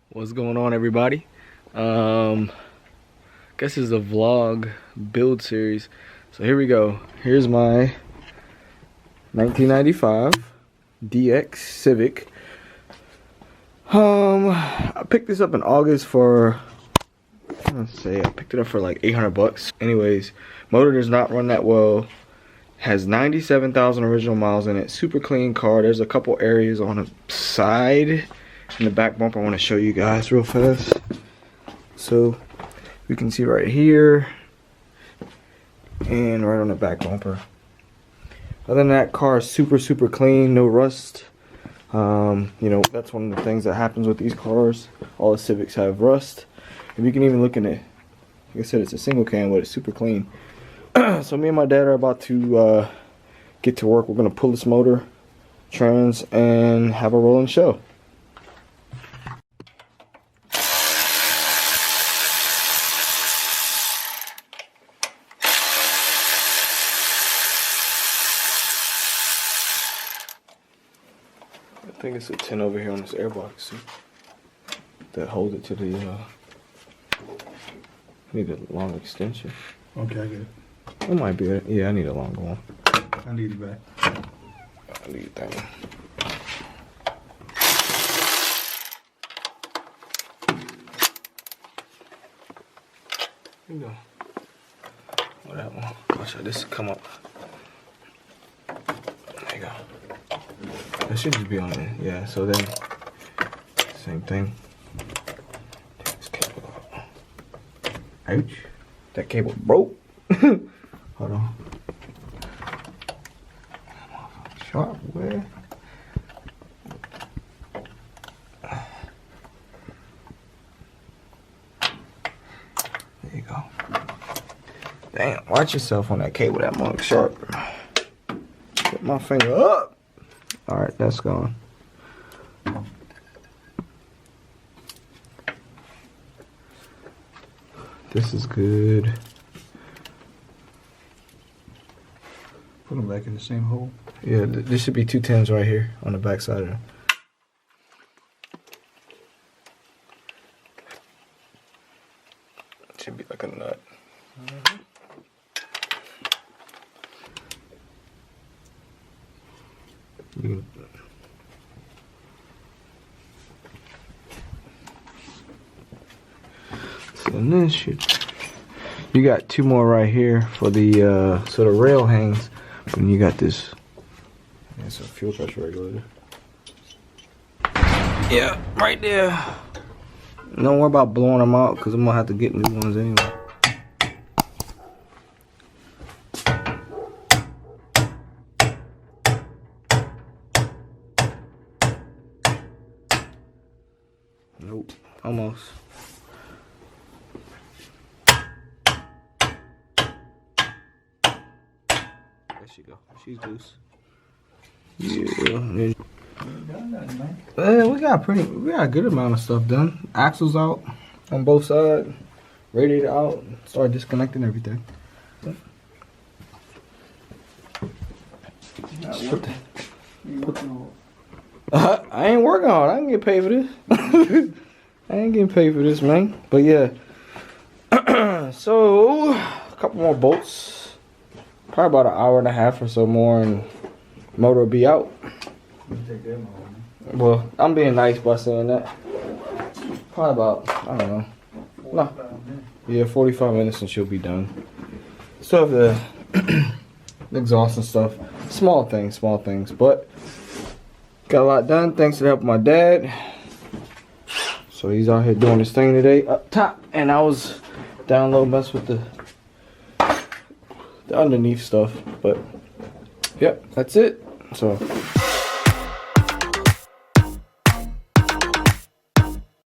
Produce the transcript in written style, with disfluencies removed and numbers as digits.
What's going on, everybody? Guess it's a vlog build series. So here we go. Here's my 1995 DX Civic. I picked this up in August for, let's say I picked it up for like 800 bucks. Anyways, motor does not run that well. Has 97,000 original miles in it. Super clean car. There's a couple areas on the side in the back bumper I want to show you guys real fast. So you can see right here and right on the back bumper. Other than that, car is super clean, no rust. You know, that's one of the things that happens with these cars. All the Civics have rust. And you can even look in it, like I said, it's a single cam, but it's super clean. So me and my dad are about to get to work. We're gonna pull this motor, trans, and have a rolling show. I think it's a 10 over here on this airbox, see? That holds it to the, need a long extension. Okay, I get it. It might be, yeah, I need a longer one. I need it back. I need that one. Here you go. What that one? Watch out, this will come up. There you go. That should just be on it. Yeah, so then, same thing. Take this cable out. Ouch. That cable broke. Hold on. Sharp, where? There you go. Damn, watch yourself on that cable. That mug sharp. Put my finger up. Alright, that's gone. This is good. Put them back in the same hole. Yeah, there should be two 10s right here on the back side of them. Should be like a nut. So then you got two more right here for the so the rail hangs, and you got this. It's a fuel pressure regulator. Yeah, right there. Don't worry about blowing them out, because I'm gonna have to get new ones anyway. Nope, almost. There she go. She's loose. Yeah. We got a good amount of stuff done. Axles out on both sides. Radiator out. Start disconnecting everything. I ain't working on it. I ain't get paid for this. I ain't getting paid for this, man. But yeah. So a couple more bolts. Probably about an hour and a half or so more, and motor will be out. Well, I'm being nice by saying that. Probably about, I don't know. No. Yeah, 45 minutes and she'll be done. Still have the exhaust and stuff. Small things, but got a lot done thanks to the help of my dad. So he's out here doing his thing today up top, and I was down low mess with the underneath stuff. But yep, that's it. So